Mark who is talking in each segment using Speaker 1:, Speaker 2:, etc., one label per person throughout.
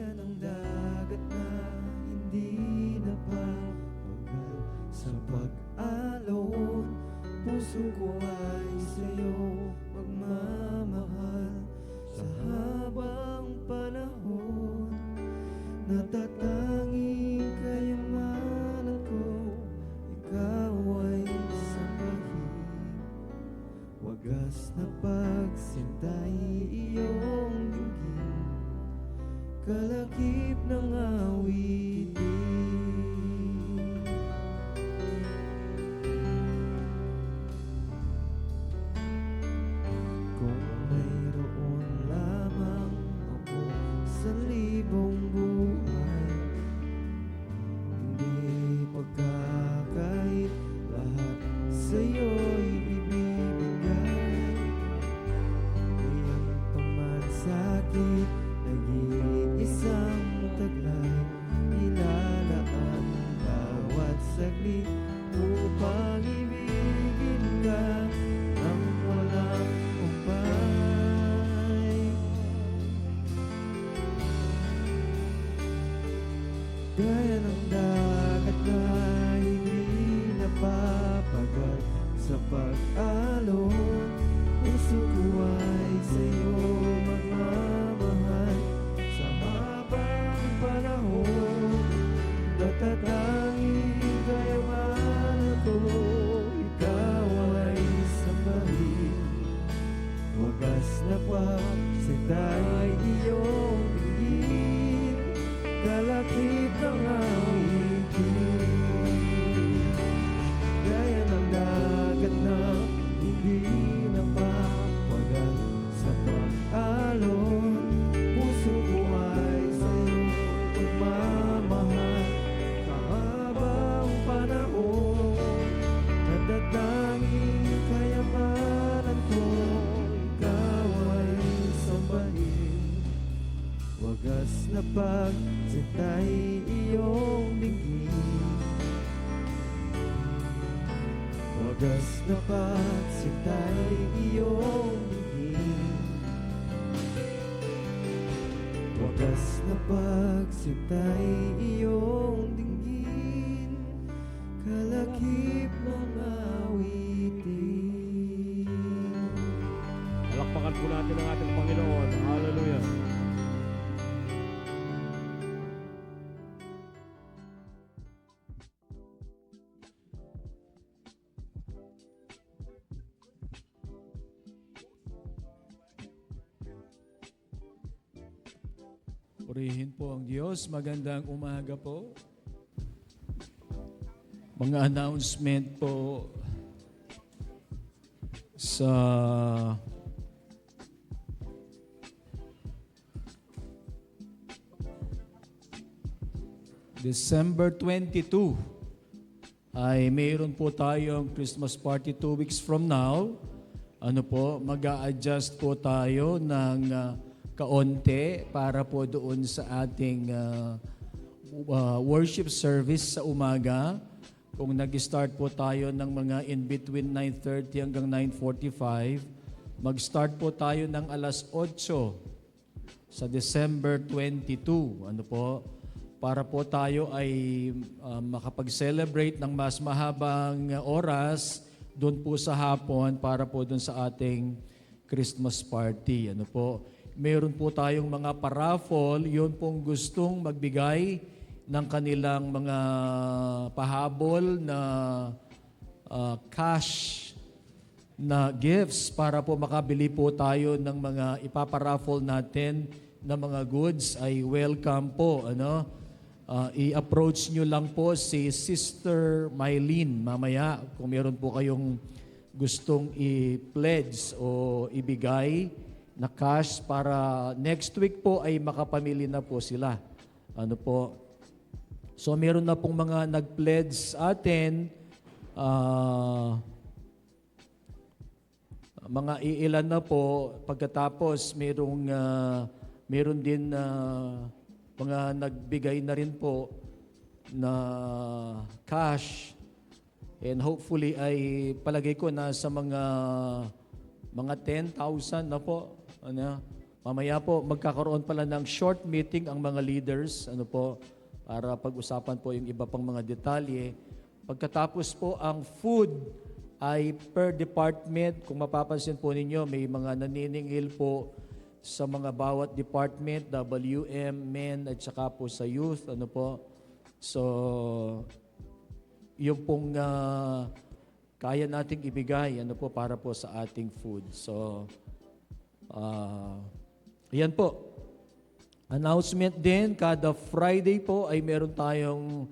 Speaker 1: Gaya ng dagat na hindi napapagal sa pag-alon, puso ko ay sa'yo magmamahal. Sa habang panahon, natatanging kayamanan ko, ikaw ay sampahin. Wagas na pagsintay iyong dinggin, kalakip ng awitin. Kung mayroon lamang ako sa libong buhay, hindi pagkakait, lahat sa'yo'y ibibigay. Iyan pa man sa'kin, nag-iisang taglay, ilalaan bawat saglit upang ibigin ka ng walang humpay. Gaya ng dagat na hindi napapagal sa pag-alon, puso ko ay sa'yo magmamahal. Sa habang panahon, natatanging kayamanan ko, ikaw ay sambahin. Wagas na pagsintay iyong dinggin, kalakip ng awitin. Gaya ng dagat na hindi napapagal sa pag-alon, puso ko ay sa'yo magmamahal. Sa habang panahon, natatanging kayamanan ko, ikaw ay sambahin. Wagas na pagsintay iyong dinggin, wagas na pagsintay iyong dinggin, wagas na pagsintay iyong dinggin, kalakip ng awitin.
Speaker 2: Palakpakan po natin ang ating Panginoon. Hallelujah. Purihin po ang Diyos. Magandang umaga po. Mga announcement po sa December 22 ay mayroon po tayong Christmas party 2 weeks from now. Ano po, mag-a-adjust po tayo ng kaunti para po doon sa ating worship service sa umaga. Kung nag-start po tayo ng mga in between 9:30 hanggang 9:45, mag-start po tayo ng alas 8 sa December 22. Ano po? Para po tayo ay makapag-celebrate ng mas mahabang oras doon po sa hapon para po doon sa ating Christmas party. Ano po? Meron po tayong mga paraffol, yun pong gustong magbigay ng kanilang mga pahabol na cash na gifts para po makabili po tayo ng mga ipaparaffle natin na mga goods ay welcome po. I-approach nyo lang po si Sister Mylene mamaya kung meron po kayong gustong i-pledge o ibigay na cash para next week po ay makapamili na po sila. Ano po? So meron na pong mga nag-pledge sa atin, mga iilan na po. Pagkatapos meron din mga nagbigay na rin po na cash. And hopefully ay palagay ko na sa mga 10,000 na po. Mamaya po, magkakaroon pala ng short meeting ang mga leaders, para pag-usapan po yung iba pang mga detalye. Pagkatapos po, ang food ay per department. Kung mapapansin po ninyo, may mga naniningil po sa mga bawat department, WM, men, at saka po sa youth. So, yung pong kaya nating ibigay, para po sa ating food. So, yan po. Announcement din, kada Friday po ay meron tayong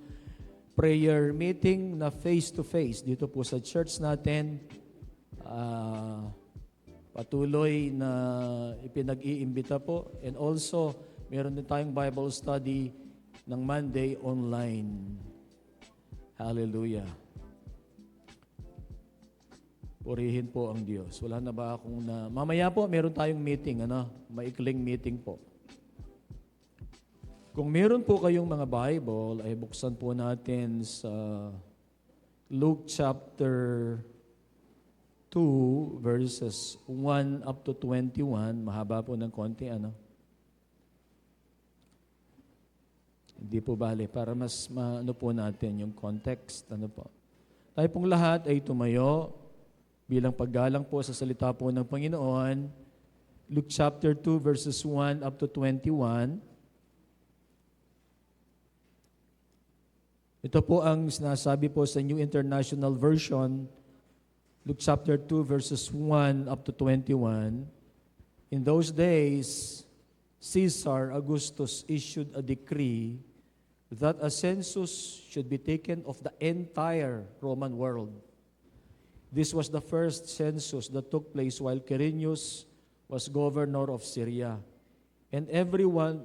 Speaker 2: prayer meeting na face-to-face dito po sa church natin. Patuloy na ipinag-iimbita po. And also, meron din tayong Bible study ng Monday online. Hallelujah. Purihin po ang Diyos. Wala na ba akong Mamaya po, meron tayong meeting, maikling meeting po. Kung meron po kayong mga Bible, ay buksan po natin sa Luke chapter 2, verses 1 up to 21. Mahaba po ng konti, Hindi po bale, para mas maano po natin yung context, Tayo pong lahat ay tumayo bilang paggalang po sa salita po ng Panginoon. Luke chapter 2, verses 1 up to 21. Ito po ang sinasabi po sa New International Version, Luke chapter 2, verses 1 up to 21. In those days, Caesar Augustus issued a decree that a census should be taken of the entire Roman world. This was the first census that took place while Quirinius was governor of Syria. And everyone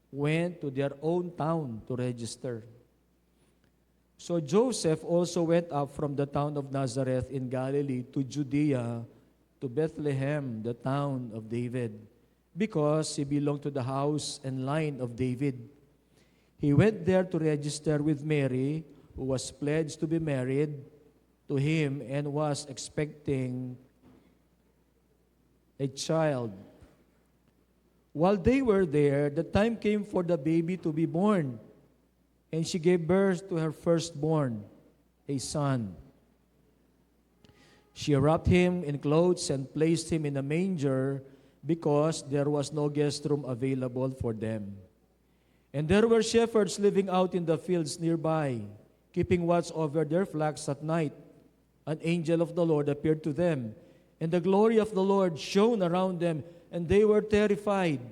Speaker 2: went to their own town to register. So Joseph also went up from the town of Nazareth in Galilee to Judea, to Bethlehem, the town of David, because he belonged to the house and line of David. He went there to register with Mary, who was pledged to be married to him and was expecting a child. While they were there, the time came for the baby to be born. And she gave birth to her firstborn, a son. She wrapped him in clothes and placed him in a manger because there was no guest room available for them. And there were shepherds living out in the fields nearby, keeping watch over their flocks at night. An angel of the Lord appeared to them, and the glory of the Lord shone around them, and they were terrified.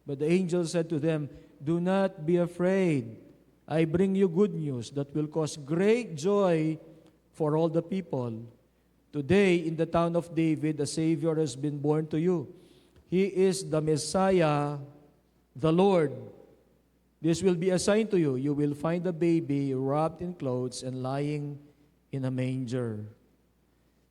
Speaker 2: But the angel said to them, "Do not be afraid. I bring you good news that will cause great joy for all the people. Today, in the town of David, a Savior has been born to you. He is the Messiah, the Lord. This will be a sign to you. You will find a baby wrapped in clothes and lying in a manger."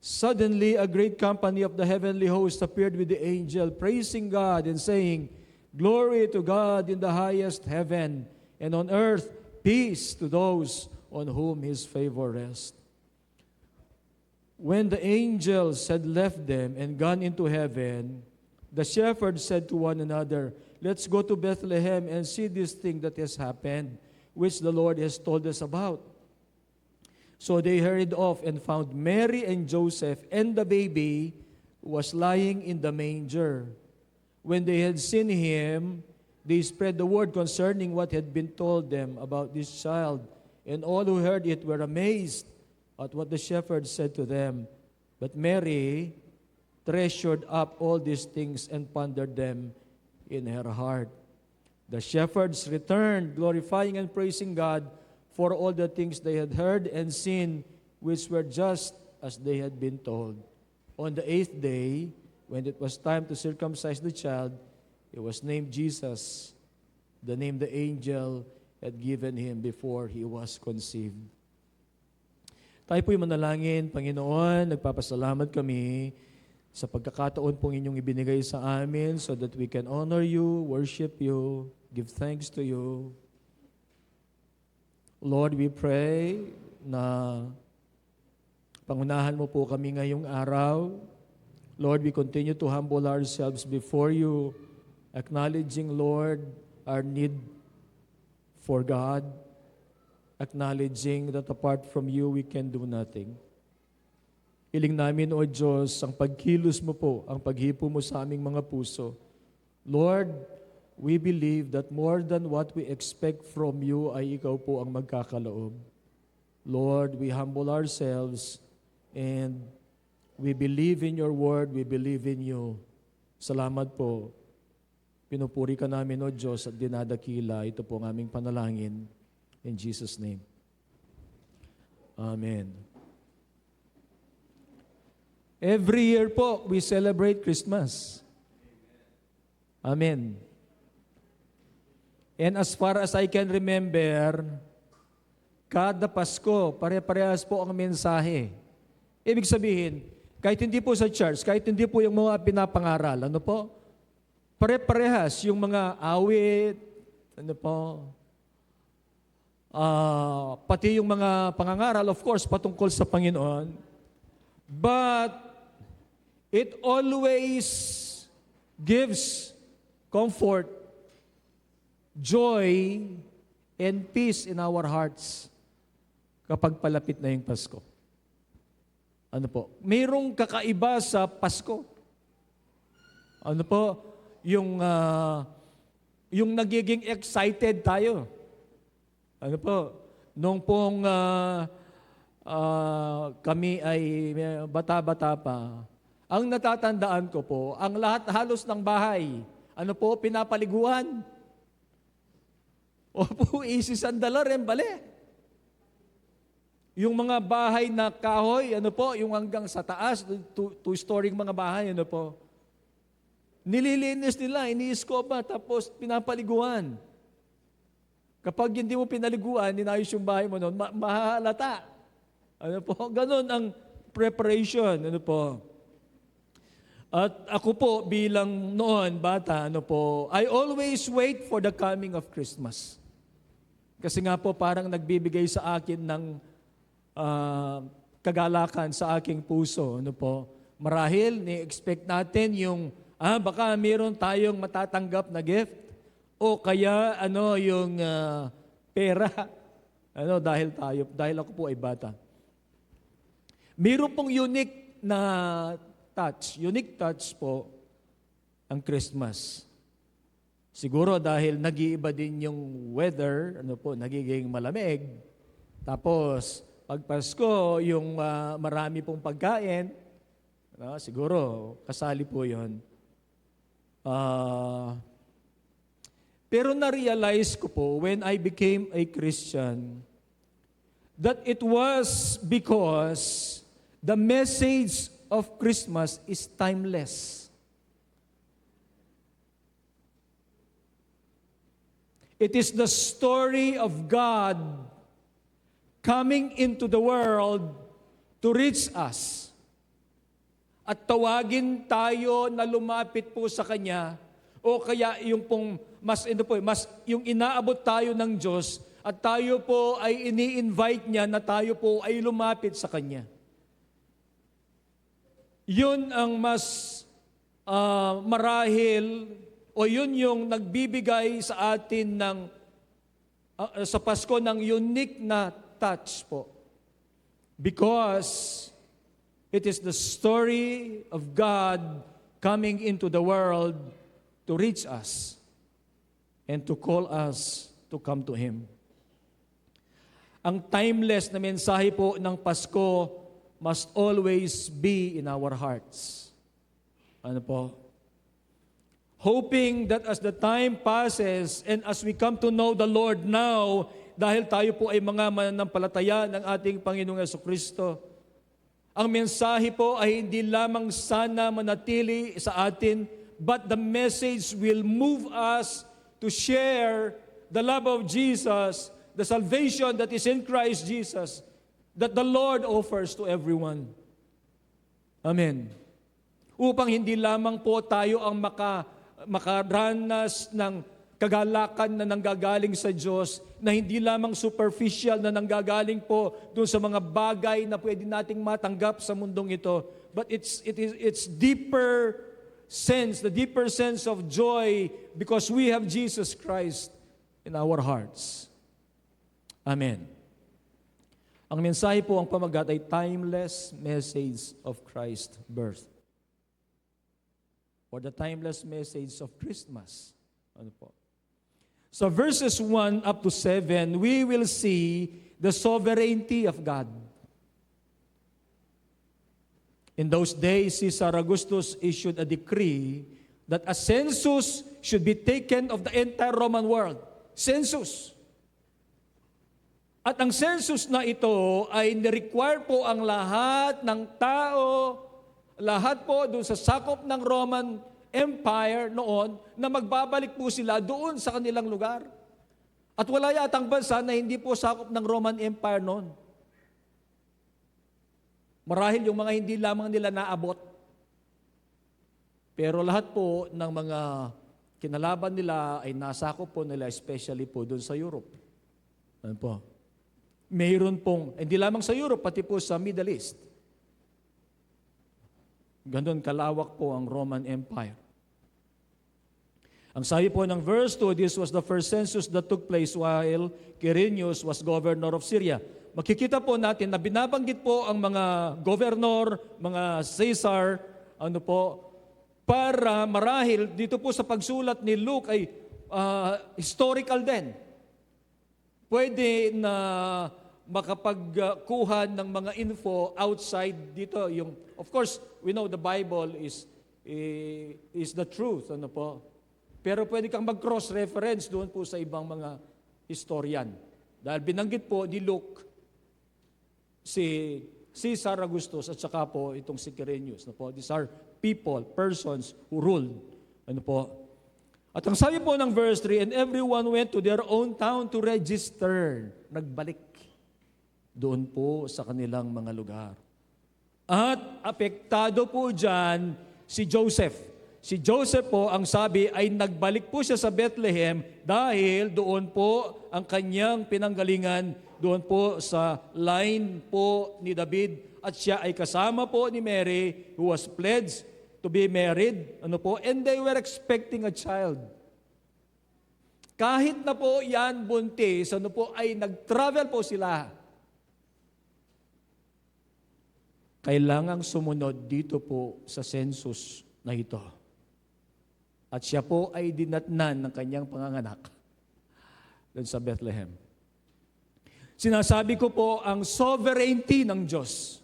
Speaker 2: Suddenly, a great company of the heavenly host appeared with the angel, praising God and saying, "Glory to God in the highest heaven, and on earth peace to those on whom His favor rests." When the angels had left them and gone into heaven, the shepherds said to one another, "Let's go to Bethlehem and see this thing that has happened, which the Lord has told us about." So they hurried off and found Mary and Joseph and the baby who was lying in the manger. When they had seen him, they spread the word concerning what had been told them about this child, and all who heard it were amazed at what the shepherds said to them. But Mary treasured up all these things and pondered them in her heart. The shepherds returned, glorifying and praising God for all the things they had heard and seen, which were just as they had been told. On the 8th day, when it was time to circumcise the child, he was named Jesus, the name the angel had given him before he was conceived. Tayo po'y manalangin. Panginoon, nagpapasalamat kami sa pagkakataon pong inyong ibinigay sa amin so that we can honor you, worship you, give thanks to you. Lord, we pray na pangunahan mo po kami ngayong araw. Lord, we continue to humble ourselves before you Acknowledging, Lord, our need for God. Acknowledging that apart from you, we can do nothing. Hiling namin, O Diyos, ang pagkilos mo po, ang paghipo mo sa aming mga puso. Lord, we believe that more than what we expect from you ay ikaw po ang magkakaloob. Lord, we humble ourselves and we believe in your word, we believe in you. Salamat po. Pinupuri ka namin, O Diyos, at dinadakila. Ito po ang aming panalangin. In Jesus' name. Amen. Every year po, we celebrate Christmas. Amen. And as far as I can remember, kada Pasko, pare-parehas po ang mensahe. Ibig sabihin, kahit hindi po sa church, kahit hindi po yung mga pinapangaral, ano po? Pare-parehas yung mga awit, ano po? Pati yung mga pangangaral, of course, patungkol sa Panginoon. But it always gives comfort, joy, and peace in our hearts kapag palapit na yung Pasko. Ano po? Mayroong kakaiba sa Pasko. Ano po? Yung nagiging excited tayo. Ano po? Nung pong kami ay bata-bata pa, ang natatandaan ko po, ang lahat halos ng bahay, ano po, pinapaliguan. O po, isisandala rin, bale. Yung mga bahay na kahoy, ano po, yung hanggang sa taas, two-story mga bahay, ano po, nililinis nila, iniiskoba, tapos pinapaliguan. Kapag hindi mo pinaliguan, ninayos yung bahay mo noon, mahalata. Ano po? Ganon ang preparation. Ano po? At ako po bilang noon, bata, ano po, I always wait for the coming of Christmas. Kasi nga po parang nagbibigay sa akin ng kagalakan sa aking puso. Ano po? Marahil, ni-expect natin yung, baka mayroon tayong matatanggap na gift. O kaya yung pera. Dahil ako po ay bata. Mayroon pong unique touch po ang Christmas. Siguro dahil nag-iiba din yung weather, nagiging malamig. Tapos pag Pasko, yung marami pong pagkain, siguro kasali po 'yon. Pero na-realize ko po when I became a Christian that it was because the message of Christmas is timeless. It is the story of God coming into the world to reach us. At tawagin tayo na lumapit po sa Kanya o kaya yung pong yung inaabot tayo ng Diyos at tayo po ay ini-invite niya na tayo po ay lumapit sa Kanya. Yun ang mas marahil o yun yung nagbibigay sa atin ng sa Pasko ng unique na touch po. Because it is the story of God coming into the world to reach us and to call us to come to Him. Ang timeless na mensahe po ng Pasko must always be in our hearts. Ano po? Hoping that as the time passes and as we come to know the Lord now, dahil tayo po ay mga mananampalataya ng ating Panginoong Jesucristo, ang mensahe po ay hindi lamang sana manatili sa atin, but the message will move us to share the love of Jesus, the salvation that is in Christ Jesus, that the Lord offers to everyone. Amen. Upang hindi lamang po tayo ang makaranas ng kagalakan na nanggagaling sa Diyos, na hindi lamang superficial na nanggagaling po doon sa mga bagay na pwede nating matanggap sa mundong ito, but it's deeper sense, the deeper sense of joy because we have Jesus Christ in our hearts. Amen. Ang mensahe po, ang pamagat ay timeless message of Christ's birth. Or the timeless message of Christmas. Ano po? So verses 1 up to 7, we will see the sovereignty of God. In those days, Caesar Augustus issued a decree that a census should be taken of the entire Roman world. Census. At ang census na ito ay ni-require po ang lahat ng tao, lahat po doon sa sakop ng Roman Empire noon na magbabalik po sila doon sa kanilang lugar. At wala yatang bansa na hindi po sakop ng Roman Empire noon. Marahil yung mga hindi lamang nila naabot. Pero lahat po ng mga kinalaban nila ay nasakop po nila, especially po doon sa Europe. Ano po? Mayroon pong, hindi lamang sa Europe, pati po sa Middle East. Ganon kalawak po ang Roman Empire. Ang sabi po ng verse 2, this was the first census that took place while Quirinius was governor of Syria. Makikita po natin na binabanggit po ang mga governor, mga Caesar, ano po, para marahil dito po sa pagsulat ni Luke ay historical din. Pwede na makapagkuha ng mga info outside dito. Yung, of course, we know the Bible is the truth. Ano po? Pero pwede kang mag-cross-reference doon po sa ibang mga historian. Dahil binanggit po ni Luke si Caesar Augustus at saka po itong si Quirinius. Ano po? These are people, persons who ruled. Ano po? At ang sabi po ng verse 3, and everyone went to their own town to register. Nagbalik doon po sa kanilang mga lugar. At apektado po dyan si Joseph. Si Joseph po, ang sabi, ay nagbalik po siya sa Bethlehem dahil doon po ang kanyang pinanggalingan, doon po sa line po ni David. At siya ay kasama po ni Mary who was pledged to be married, ano po, and they were expecting a child. Kahit na po yan buntis, ano po, ay nag-travel po sila. Kailangang sumunod dito po sa census na ito. At siya po ay dinatnan ng kanyang panganganak doon sa Bethlehem. Sinasabi ko po ang sovereignty ng Diyos.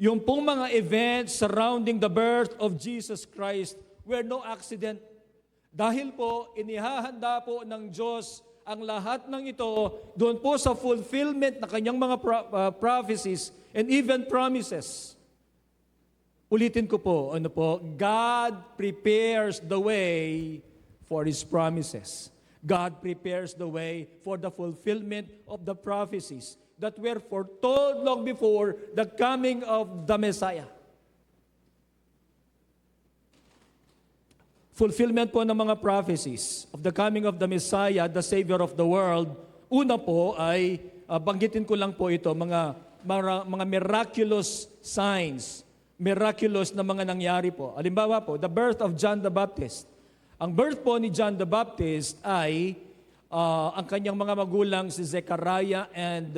Speaker 2: Yung pong mga events surrounding the birth of Jesus Christ were no accident. Dahil po, inihahanda po ng Diyos ang lahat ng ito doon po sa fulfillment ng kanyang mga prophecies and even promises. Ulitin ko po, ano po, God prepares the way for His promises. God prepares the way for the fulfillment of the prophecies that were foretold long before the coming of the Messiah. Fulfillment po ng mga prophecies of the coming of the Messiah, the Savior of the world. Una po ay, banggitin ko lang po ito, mga miraculous signs, miraculous na mga nangyari po. Halimbawa po, the birth of John the Baptist. Ang birth po ni John the Baptist ay ang kanyang mga magulang si Zechariah and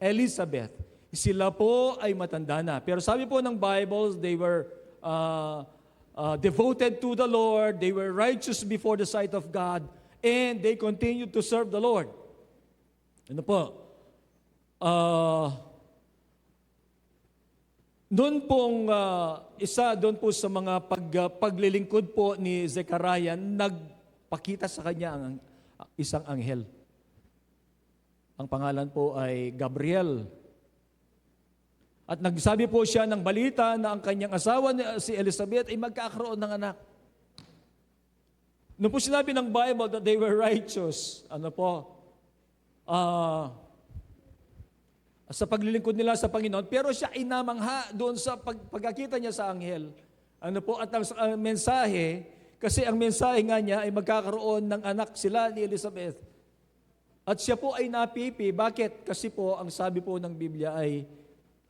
Speaker 2: Elizabeth. Sila po ay matanda na. Pero sabi po ng Bible, they were devoted to the Lord, they were righteous before the sight of God, and they continued to serve the Lord. Ano po? Doon pong isa doon po sa mga paglilingkod po ni Zechariah, nagpakita sa kanya ang isang anghel. Ang pangalan po ay Gabriel. At nagsabi po siya ng balita na ang kanyang asawa si Elizabeth ay magkakaroon ng anak. Noon po sinabi ng Bible that they were righteous. Ano po? Sa paglilingkod nila sa Panginoon, pero siya ay namangha doon sa pagkakita niya sa anghel. Ano po? At ang mensahe, kasi ang mensahe nga niya ay magkakaroon ng anak sila ni Elizabeth. At siya po ay napipi. Bakit? Kasi po, ang sabi po ng Biblia ay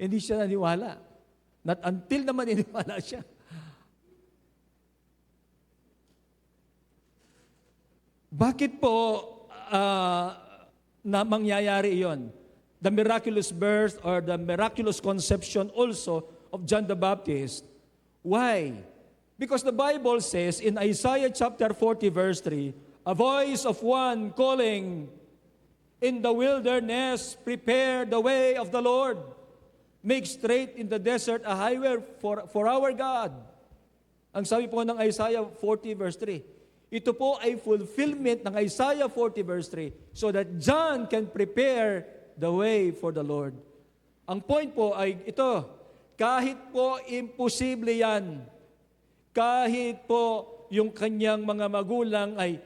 Speaker 2: hindi siya naniwala. Not until naman naniwala siya. Bakit po na mangyayari iyon? The miraculous birth or the miraculous conception also of John the Baptist. Why? Because the Bible says in Isaiah chapter 40 verse 3, a voice of one calling, in the wilderness, prepare the way of the Lord. Make straight in the desert a highway for our God. Ang sabi po ng Isaiah 40 verse 3. Ito po ay fulfillment ng Isaiah 40 verse 3 so that John can prepare the way for the Lord. Ang point po ay ito, kahit po imposible yan, kahit po yung kanyang mga magulang ay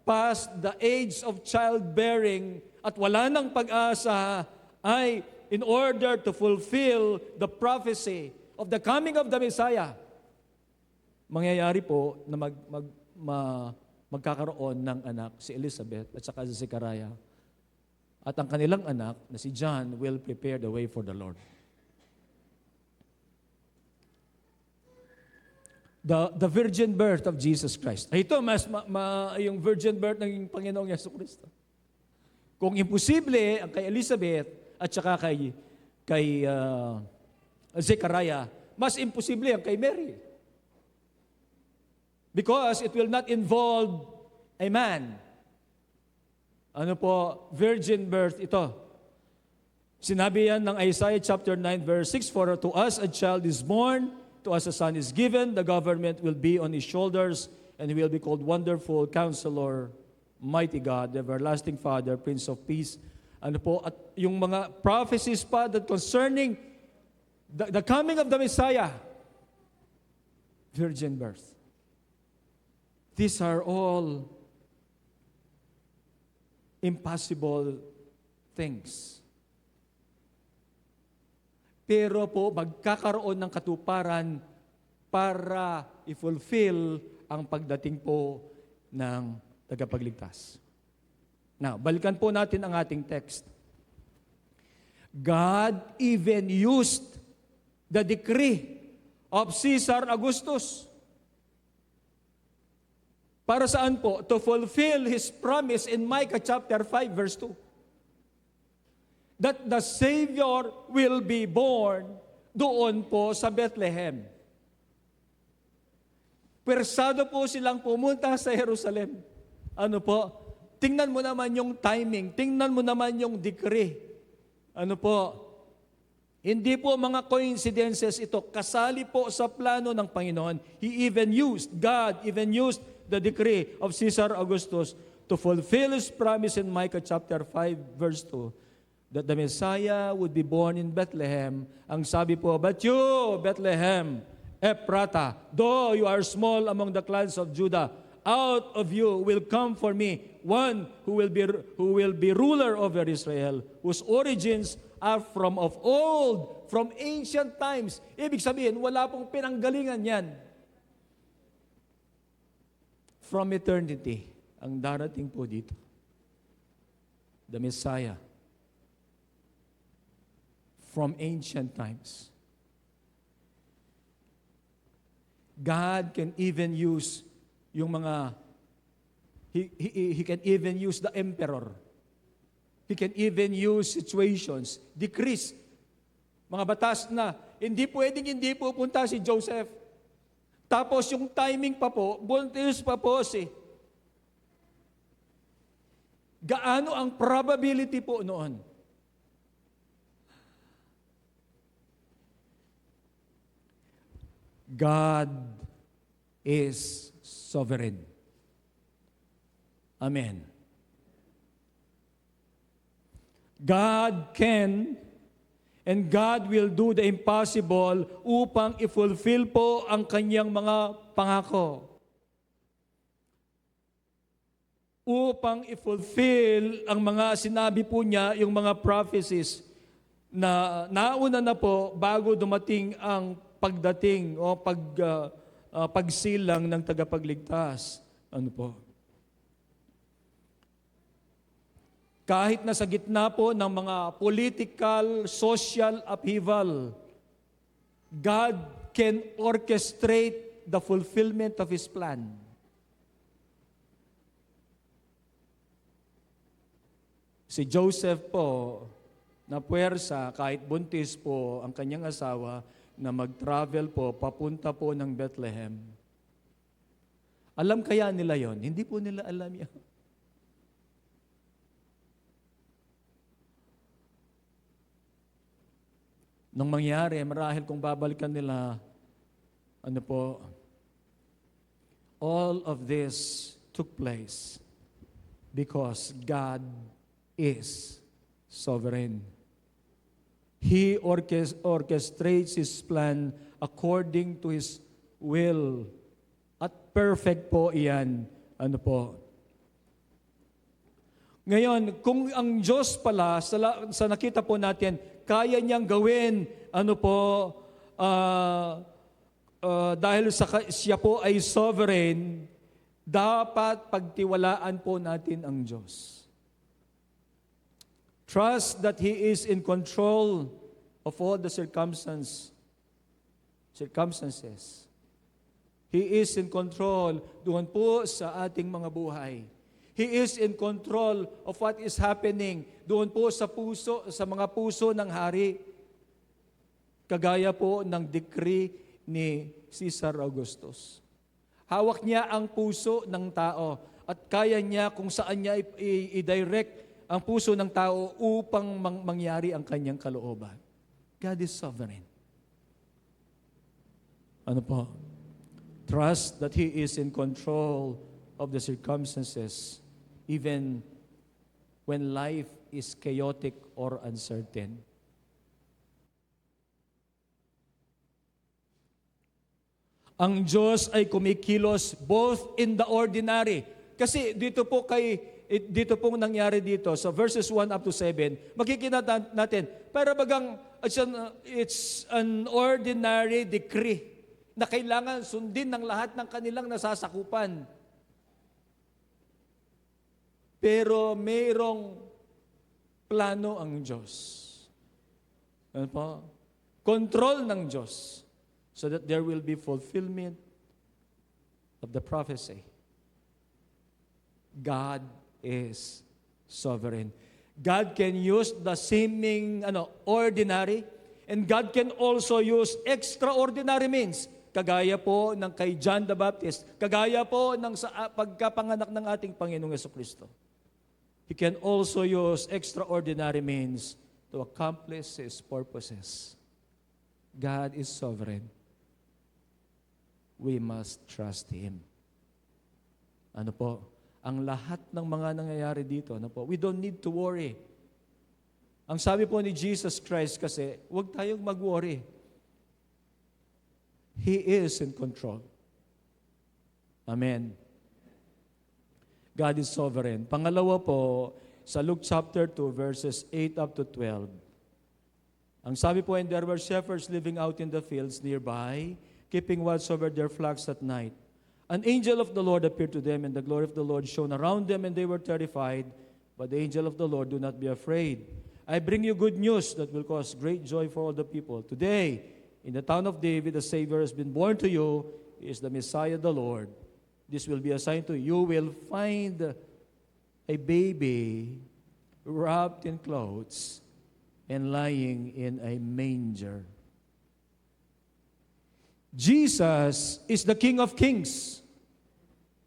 Speaker 2: past the age of childbearing at wala nang pag-asa, ay in order to fulfill the prophecy of the coming of the Messiah, mangyayari po na magkakaroon ng anak si Elizabeth at saka si Zechariah. At ang kanilang anak na si John will prepare the way for the Lord. The virgin birth of Jesus Christ. Ito, yung virgin birth ng Panginoong Jesucristo. Kung imposible ang kay Elizabeth at saka kay Zechariah, mas imposible ang kay Mary. Because it will not involve a man. Ano po? Virgin birth ito. Sinabi yan ng Isaiah chapter 9 verse 6, for to us a child is born, to us a son is given, the government will be on his shoulders, and he will be called Wonderful, Counselor, Mighty God, Everlasting Father, Prince of Peace. Ano po? At yung mga prophecies pa that concerning the coming of the Messiah, virgin birth. These are all impossible things. Pero po, magkakaroon ng katuparan para i-fulfill ang pagdating po ng tagapagligtas. Now, balikan po natin ang ating text. God even used the decree of Caesar Augustus. Para saan po? To fulfill His promise in Micah chapter 5 verse 2. That the Savior will be born doon po sa Bethlehem. Persado po silang pumunta sa Jerusalem. Ano po? Tingnan mo naman yung timing. Tingnan mo naman yung decree. Ano po? Hindi po mga coincidences ito. Kasali po sa plano ng Panginoon. God even used the decree of Caesar Augustus to fulfill His promise in Micah chapter 5 verse 2. That the Messiah would be born in Bethlehem. Ang sabi po, but you, Bethlehem, Ephrata, though you are small among the clans of Judah, out of you will come for me one who will be ruler over Israel, whose origins are from of old, from ancient times. Ibig sabihin, wala pong pinanggalingan yan. From eternity, ang darating po dito. The Messiah. From ancient times. God can even use yung mga, He can even use the emperor. He can even use situations, decrees, mga batas na hindi pwedeng pupunta si Joseph. Tapos yung timing pa po, buntis pa po si. Gaano ang probability po noon? God is sovereign. Amen. God can and God will do the impossible upang i-fulfill po ang kanyang mga pangako. Upang i-fulfill ang mga sinabi po niya, yung mga prophecies na nauna na po bago dumating ang pagdating o pagsilang ng tagapagligtas. Ano po? Kahit na sa gitna po ng mga political, social upheaval, God can orchestrate the fulfillment of His plan. Si Joseph po, na puwersa, kahit buntis po ang kanyang asawa, na mag-travel po, papunta po ng Bethlehem. Alam kaya nila yon? Hindi po nila alam yan. Nung mangyari, marahil kung babalikan nila, all of this took place because God is sovereign. He orchestrates His plan according to His will. At perfect po iyan. Ngayon, kung ang Diyos pala, sa nakita po natin, kaya niyang gawin, dahil siya po ay sovereign, dapat pagtiwalaan po natin ang Diyos. Trust that He is in control of all the circumstances. He is in control doon po sa ating mga buhay. He is in control of what is happening doon po sa mga puso ng hari. Kagaya po ng decree ni Caesar Augustus. Hawak niya ang puso ng tao at kaya niya kung saan niya i-direct ang puso ng tao upang mangyari ang kanyang kalooban. God is sovereign. Trust that He is in control of the circumstances even when life is chaotic or uncertain. Ang Diyos ay kumikilos both in the ordinary. Kasi dito pong nangyari dito sa verses 1 up to 7, makikita natin, para bagang it's an ordinary decree na kailangan sundin ng lahat ng kanilang nasasakupan. Pero mayroong plano ang Diyos. Control ng Diyos so that there will be fulfillment of the prophecy. God is sovereign. God can use the seeming ordinary, and God can also use extraordinary means. Kagaya po ng kay John the Baptist, kagaya po ng sa pagkapanganak ng ating Panginoong Jesucristo. He can also use extraordinary means to accomplish His purposes. God is sovereign. We must trust Him. Ang lahat ng mga nangyayari dito, we don't need to worry. Ang sabi po ni Jesus Christ kasi, huwag tayong mag-worry. He is in control. Amen. God is sovereign. Pangalawa po, sa Luke chapter 2, verses 8 up to 12. Ang sabi po, and there were shepherds living out in the fields nearby, keeping watch over their flocks at night. An angel of the Lord appeared to them, and the glory of the Lord shone around them, and they were terrified. But the angel of the Lord, do not be afraid. I bring you good news that will cause great joy for all the people. Today, in the town of David, a Savior has been born to you. He is the Messiah, the Lord. This will be a sign to you. You will find a baby wrapped in clothes and lying in a manger. Jesus is the King of Kings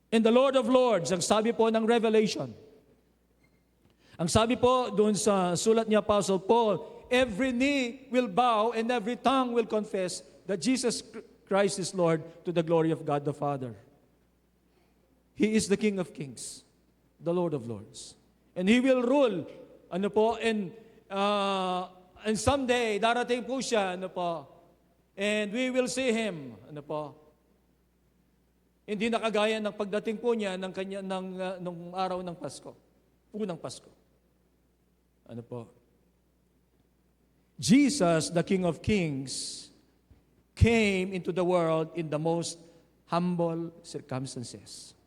Speaker 2: and the Lord of Lords. Ang sabi po ng Revelation. Ang sabi po doon sa sulat ni Apostle Paul, every knee will bow and every tongue will confess that Jesus Christ is Lord to the glory of God the Father. He is the King of Kings, the Lord of Lords. And He will rule, and someday, darating po siya, and we will see Him, Hindi nakagaya ng pagdating po niya nung araw ng Pasko, unang Pasko. Jesus, the King of Kings, came into the world in the most humble circumstances.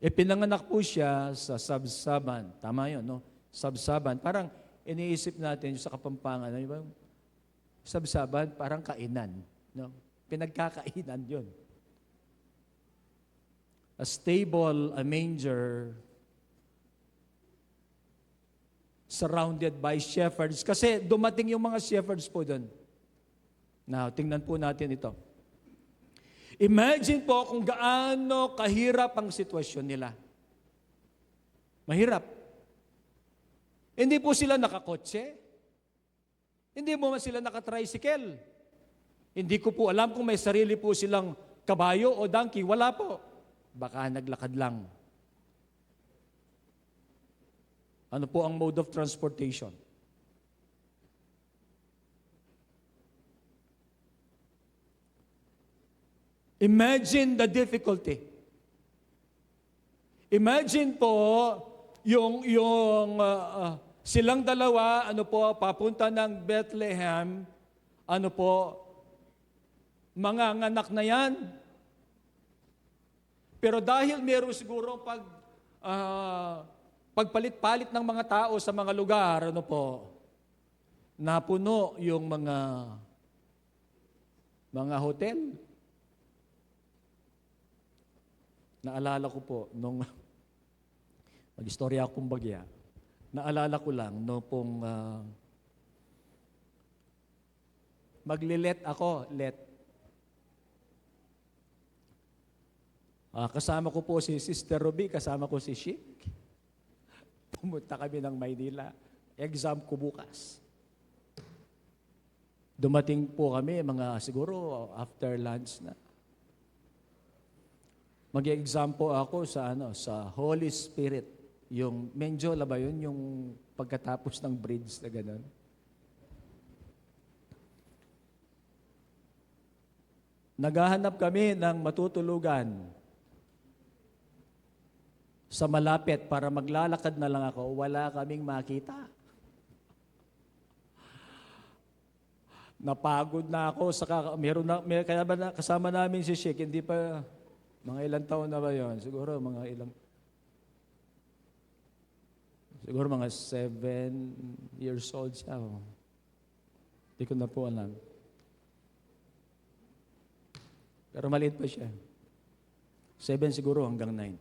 Speaker 2: Pinanganak po siya sa sabsaban. Tama yun, no? Sabsaban. Parang iniisip natin sa Kapampangan, sabsaban, parang kainan. No? Pinagkakainan yun. a stable, a manger, surrounded by shepherds. Kasi dumating yung mga shepherds po doon. Now, tingnan po natin ito. Imagine po kung gaano kahirap ang sitwasyon nila. Mahirap. Hindi po sila nakakotse. Hindi mo man sila nakatricycle. Hindi ko po alam kung may sarili po silang kabayo o donkey. Wala po. Baka naglakad lang. Ano po ang mode of transportation? Imagine the difficulty. Imagine po yung silang dalawa, papunta ng Bethlehem, mga anak na yan. Pero dahil meron siguro pagpalit-palit ng mga tao sa mga lugar, napuno yung mga hotel. Naalala ko po, nung mag-istorya akong bagya, naalala ko lang, maglilet ako, kasama ko po si Sister Ruby, kasama ko si Chic. Pumunta kami ng Maynila. Exam ko bukas. Dumating po kami, siguro after lunch na. Mag-exam po ako sa Holy Spirit. Yung Menjola ba yun? Yung pagkatapos ng bridge na gano'n. Naghahanap kami ng matutulugan sa malapit para maglalakad na lang ako. Wala kaming makita. Napagod na ako. Kaya ba kasama namin si Sheikh, hindi pa. Mga ilang taon na ba yun? Siguro mga 7 years old siya. Hindi ko na po alam. Pero maliit pa siya. 7 siguro hanggang 9.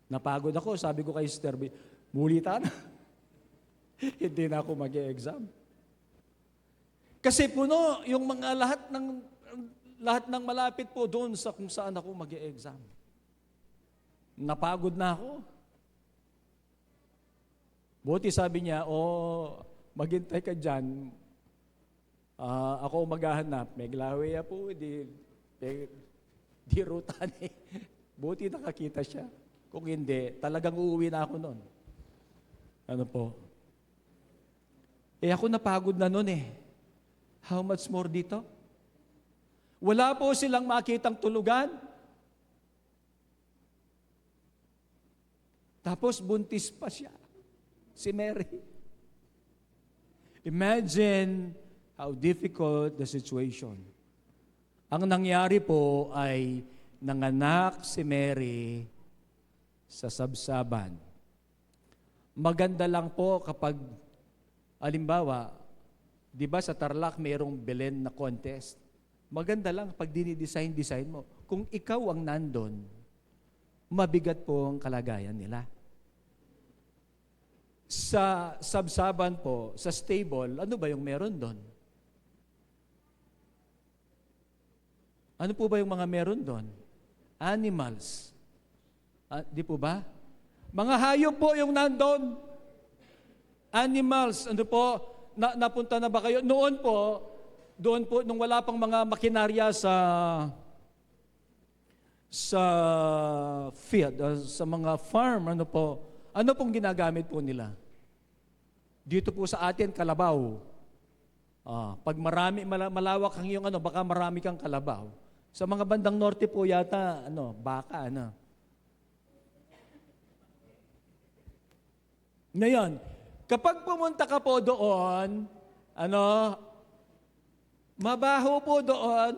Speaker 2: Napagod ako. Sabi ko kay Sister B, bulitan. Hindi na ako mag-e-exam. Kasi puno yung mga lahat ng malapit po doon sa kung saan ako mag-e-exam. Napagod na ako. Buti sabi niya, maghintay ka dyan. Ako maghahanap. May glawe po, di rutan eh. Buti nakakita siya. Kung hindi, talagang uuwi na ako noon. Ako napagod na noon eh. How much more dito? Wala po silang makitang tulugan. Tapos buntis pa siya. Si Mary. Imagine how difficult the situation. Ang nangyari po ay nanganak si Mary sa sabsaban. Maganda lang po kapag, halimbawa, di ba sa Tarlac mayroong Belen na contest? Maganda lang pag dinidesign mo. Kung ikaw ang nandun, mabigat po ang kalagayan nila. Sa sabsaban po, sa stable, ano ba yung meron doon? Ano po ba yung mga meron doon? Animals. Di po ba? Mga hayop po yung nandun. Animals. Napunta na ba kayo? Doon po, nung wala pang mga makinarya sa field, sa mga farm, ano pong ginagamit po nila? Dito po sa atin, kalabaw. Pag malawak ang iyong baka marami kang kalabaw. Sa mga bandang norte po yata, baka, Ngayon, kapag pumunta ka po doon, mabaho po doon.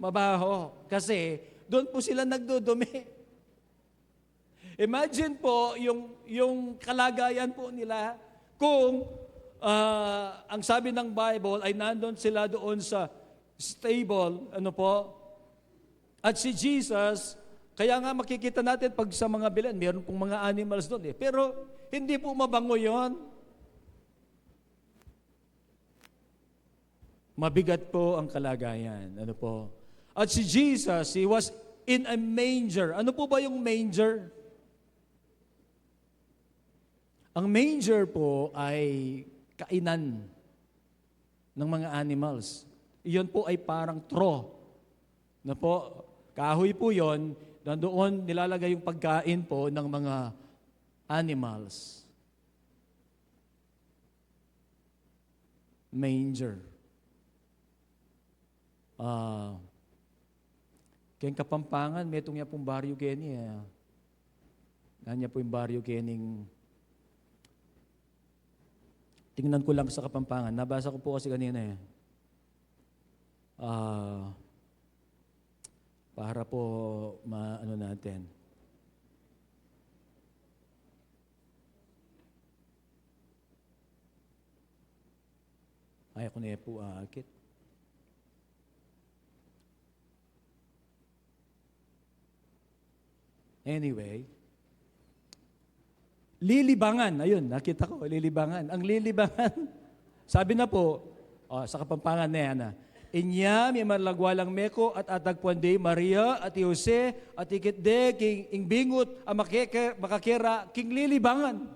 Speaker 2: Mabaho. Kasi doon po sila nagdudumi. Imagine po yung kalagayan po nila kung ang sabi ng Bible ay nandun sila doon sa stable, ano po, at si Jesus, kaya nga makikita natin pag sa mga bilan, meron pong mga animals doon eh. Pero hindi po mabango yon. Mabigat po ang kalagayan. Ano po? At si Jesus, he was in a manger. Ano po ba yung manger? Ang manger po ay kainan ng mga animals. Iyon po ay parang straw. Na po, kahoy po yon, nandoon nilalagay yung pagkain po ng mga animals. Manger. Kaya Kapampangan, may itong niya pong Barrio Kenny. Ganyan po yung Barrio Kenning. Tingnan ko lang sa Kapampangan. Nabasa ko po kasi kanina eh. Para po maano natin. Ay, ako na po akit. Anyway, lilibangan. Ayun, nakita ko, lilibangan. Ang lilibangan, sabi na po, sa Kapampangan na yan, inya, may marlagwalang meko at atagpuan de Maria at Jose at ikitde king ingbingot ang makakera king lilibangan.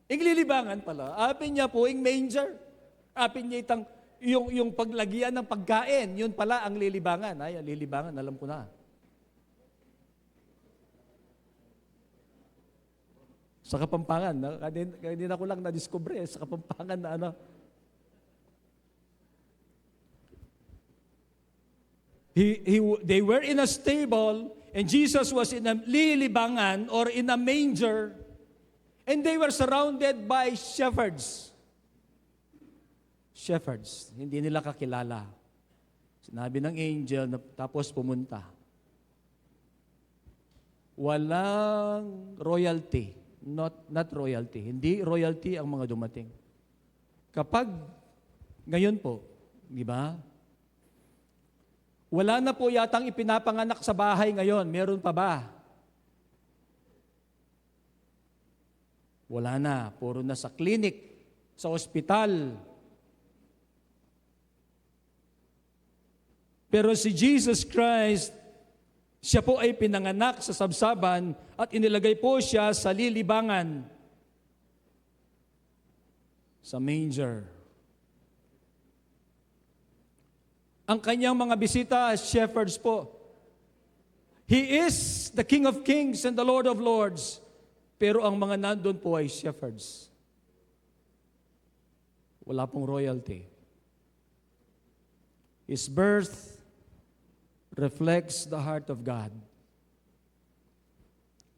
Speaker 2: Ing lilibangan pala. Apin niya po ing manger. Apin niya itang yung paglagyan ng pagkain. Yun pala ang lilibangan. Ay, ang lilibangan, alam ko na. Sa Kapampangan, kanina ko lang na-discover sa Kapampangan na ano. They were in a stable and Jesus was in a lilibangan or in a manger and they were surrounded by shepherds. Shepherds, hindi nila kakilala. Sinabi ng angel na tapos pumunta. Walang royalty. Not royalty. Hindi royalty ang mga dumating. Kapag ngayon po, di ba? Wala na po yatang ipinapanganak sa bahay ngayon. Meron pa ba? Wala na. Puro na sa clinic, sa ospital. Pero si Jesus Christ, siya po ay pinanganak sa sabsaban at inilagay po siya sa lilibangan, sa manger. Ang kanyang mga bisita, shepherds po. He is the King of Kings and the Lord of Lords. Pero ang mga nandun po ay shepherds. Wala pong royalty. His birth reflects the heart of God,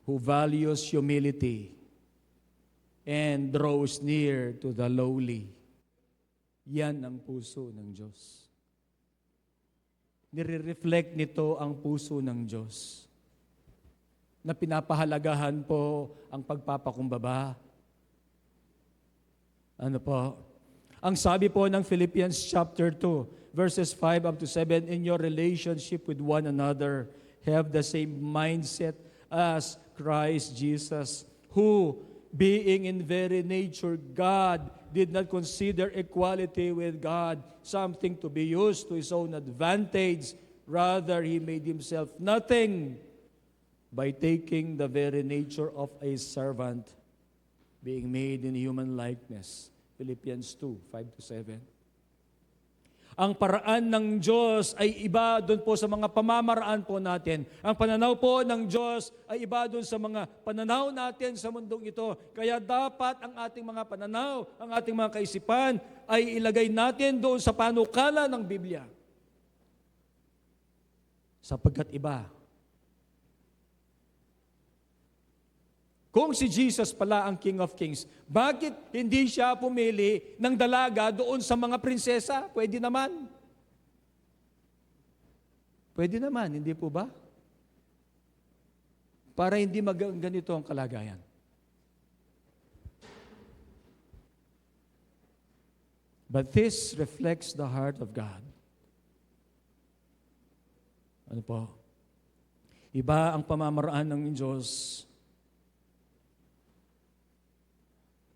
Speaker 2: who values humility and draws near to the lowly. Yan ang puso ng Diyos. Nire-reflect nito ang puso ng Diyos na pinapahalagahan po ang pagpapakumbaba. Ano po? Ang sabi po ng Philippians chapter 2, verses 5 up to 7, in your relationship with one another, have the same mindset as Christ Jesus, who, being in very nature God, did not consider equality with God something to be used to his own advantage. Rather, he made himself nothing by taking the very nature of a servant, being made in human likeness. Philippians 2, 5 to 7. Ang paraan ng Diyos ay iba doon po sa mga pamamaraan po natin. Ang pananaw po ng Diyos ay iba doon sa mga pananaw natin sa mundong ito. Kaya dapat ang ating mga pananaw, ang ating mga kaisipan ay ilagay natin doon sa panukala ng Biblia. Sapagkat iba. Kung si Jesus pala ang King of Kings, bakit hindi siya pumili ng dalaga doon sa mga prinsesa? Pwede naman. Pwede naman, hindi po ba? Para hindi ganito ang kalagayan. But this reflects the heart of God. Ano po? Iba ang pamamaraan ng Diyos.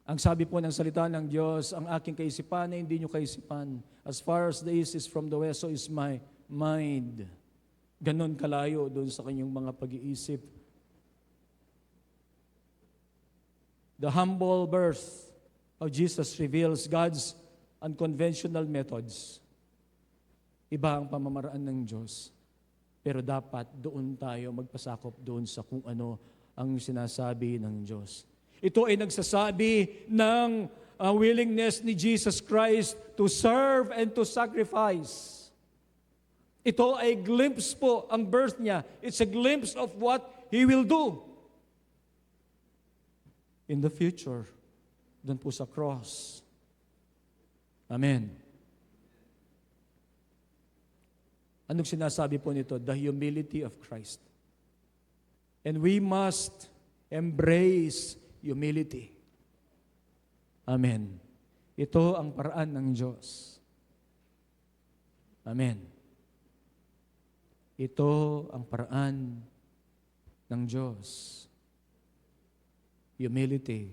Speaker 2: Ang sabi po ng salita ng Diyos, ang aking kaisipan ay hindi nyo kaisipan. As far as the east is from the west, so is my mind. Ganon kalayo doon sa kanyang mga pag-iisip. The humble birth of Jesus reveals God's unconventional methods. Iba ang pamamaraan ng Diyos. Pero dapat doon tayo magpasakop doon sa kung ano ang sinasabi ng Diyos. Ito ay nagsasabi ng willingness ni Jesus Christ to serve and to sacrifice. Ito ay glimpse po, ang birth niya. It's a glimpse of what He will do in the future. Doon po sa cross. Amen. Anong sinasabi po nito? The humility of Christ. And we must embrace humility. Amen. Ito ang paraan ng Diyos. Amen. Ito ang paraan ng Diyos. Humility.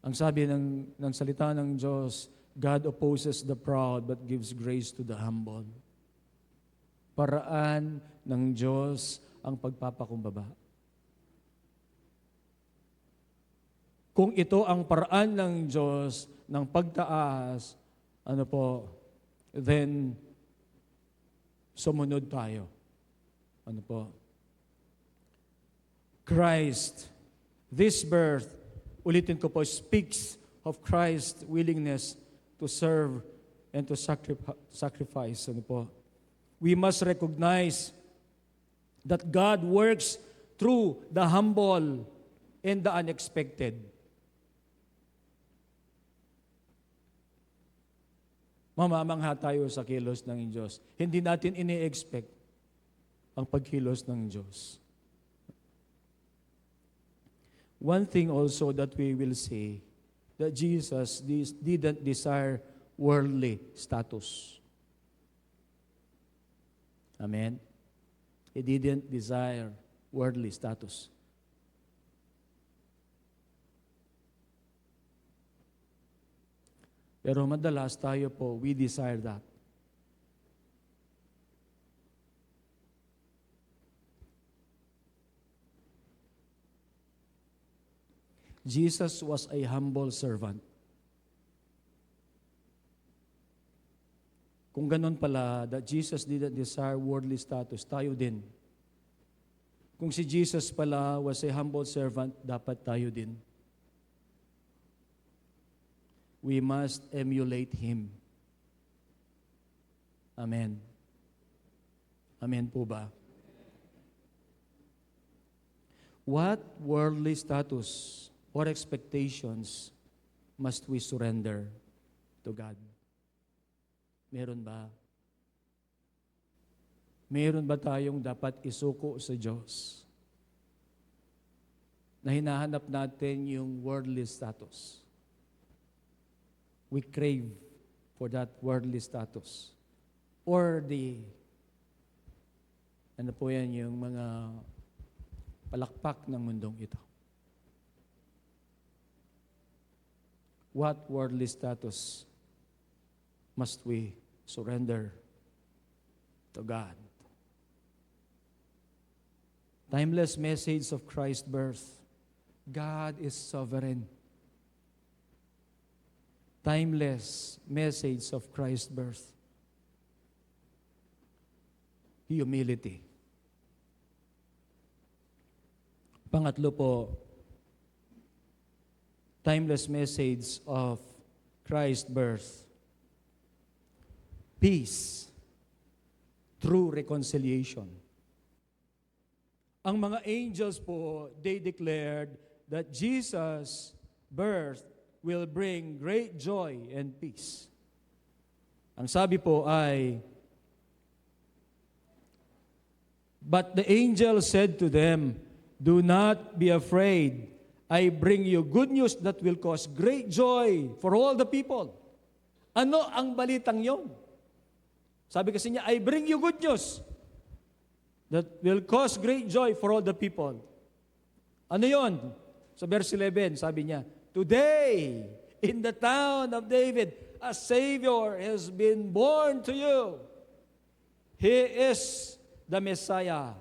Speaker 2: Ang sabi ng salita ng Diyos, God opposes the proud but gives grace to the humble. Paraan ng Diyos ang pagpapakumbaba. Kung ito ang paraan ng Diyos ng pagtaas, then sumunod tayo. Christ, this birth, ulitin ko po, speaks of Christ's willingness to serve and to sacrifice. We must recognize that God works through the humble and the unexpected. Mamamangha tayo sa kilos ng Diyos. Hindi natin ini-expect ang pagkilos ng Diyos. One thing also that we will say, that Jesus didn't desire worldly status. Amen? He didn't desire worldly status. Pero madalas tayo po, we desire that. Jesus was a humble servant. Kung ganun pala, that Jesus didn't desire worldly status, tayo din. Kung si Jesus pala was a humble servant, dapat tayo din. We must emulate Him. Amen. Amen po ba? What worldly status or expectations must we surrender to God? Meron ba? Meron ba tayong dapat isuko sa Diyos? Na hinahanap natin yung worldly status. We crave for that worldly status. Or yung mga palakpak ng mundong ito. What worldly status must we surrender to God? Timeless message of Christ's birth. God is sovereign. Timeless message of Christ's birth. Humility. Pangatlo po, timeless message of Christ's birth. Peace through reconciliation. Ang mga angels po, they declared that Jesus' birth will bring great joy and peace. Ang sabi po ay, but the angel said to them, do not be afraid. I bring you good news that will cause great joy for all the people. Ano ang balitang yon? Sabi kasi niya, I bring you good news that will cause great joy for all the people. Ano yon? Sa verse 11, sabi niya, today, in the town of David, a Savior has been born to you. He is the Messiah,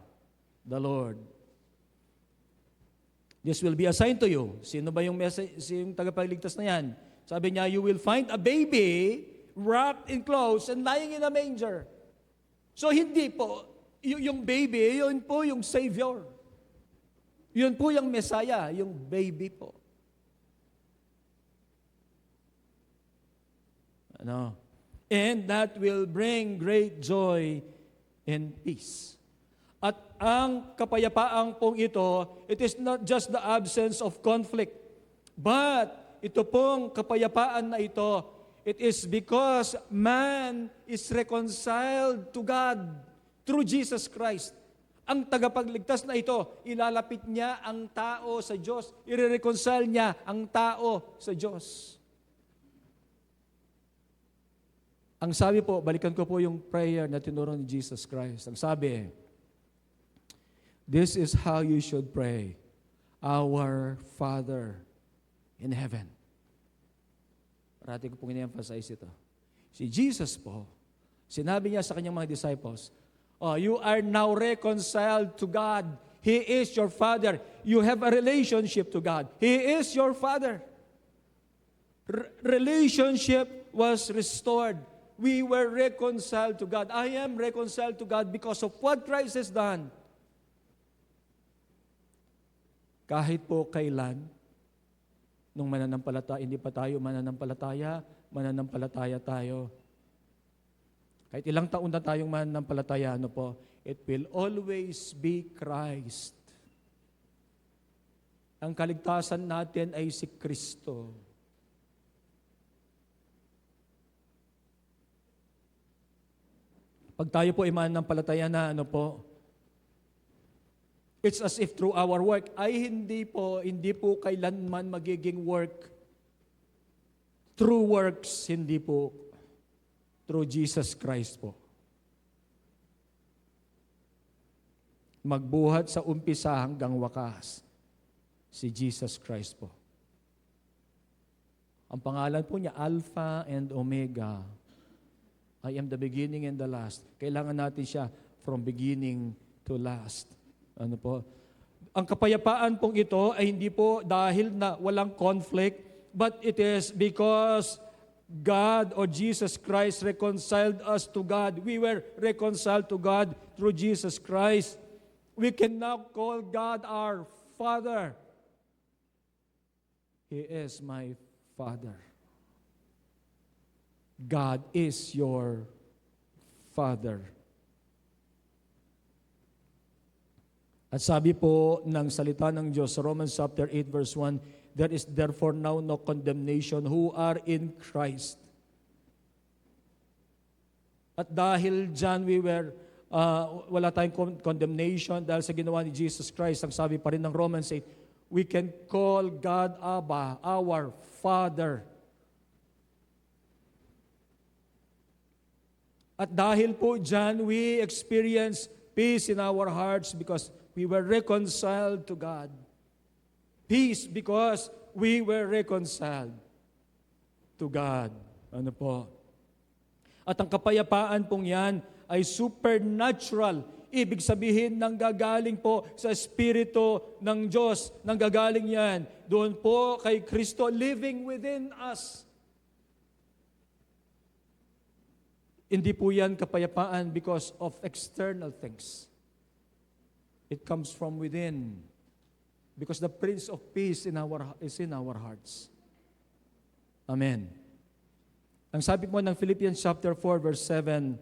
Speaker 2: the Lord. This will be a sign to you. Sino ba yung tagapagligtas na yan? Sabi niya, you will find a baby wrapped in clothes and lying in a manger. So hindi po, yung baby, yun po yung Savior. Yun po yung Messiah, yung baby po. Ano? And that will bring great joy and peace. At ang kapayapaang pong ito, it is not just the absence of conflict, but ito pong kapayapaan na ito, it is because man is reconciled to God through Jesus Christ. Ang tagapagligtas na ito, ilalapit niya ang tao sa Diyos. I-reconcile niya ang tao sa Diyos. Ang sabi po, balikan ko po yung prayer na tinuro ni Jesus Christ. Ang sabi, this is how you should pray. Our Father in heaven. Parati ko pong in-emphasize ito. Si Jesus po, sinabi niya sa kanyang mga disciples, you are now reconciled to God. He is your Father. You have a relationship to God. He is your Father. Relationship was restored. We were reconciled to God. I am reconciled to God because of what Christ has done. Kahit po kailan, nung mananampalataya, hindi pa tayo mananampalataya tayo. Kahit ilang taon na tayong mananampalataya, it will always be Christ. Ang kaligtasan natin ay si Kristo. Pag tayo po ay mananampalataya na, it's as if through our work, ay hindi po kailanman magiging work. Through works, hindi po. Through Jesus Christ po. Magbuhat sa umpisa hanggang wakas, si Jesus Christ po. Ang pangalan po niya, Alpha and Omega. I am the beginning and the last. Kailangan natin siya from beginning to last. Ang kapayapaan pong ito ay hindi po dahil na walang conflict, but it is because God or Jesus Christ reconciled us to God. We were reconciled to God through Jesus Christ. We can now call God our Father. He is my Father. God is your Father. At sabi po ng salita ng Diyos sa Romans chapter 8 verse 1, there is therefore now no condemnation who are in Christ. At dahil dyan wala tayong condemnation dahil sa ginawa ni Jesus Christ, ang sabi pa rin ng Romans 8, we can call God Abba, our Father. At dahil po dyan, we experience peace in our hearts because we were reconciled to God. Peace because we were reconciled to God. At ang kapayapaan pong yan ay supernatural. Ibig sabihin, nanggagaling po sa Espiritu ng Diyos. Nanggagaling yan. Doon po kay Kristo living within us. Hindi po yan kapayapaan because of external things. It comes from within. Because the Prince of Peace is in our hearts. Amen. Ang sabi po ng Philippians chapter 4 verse 7,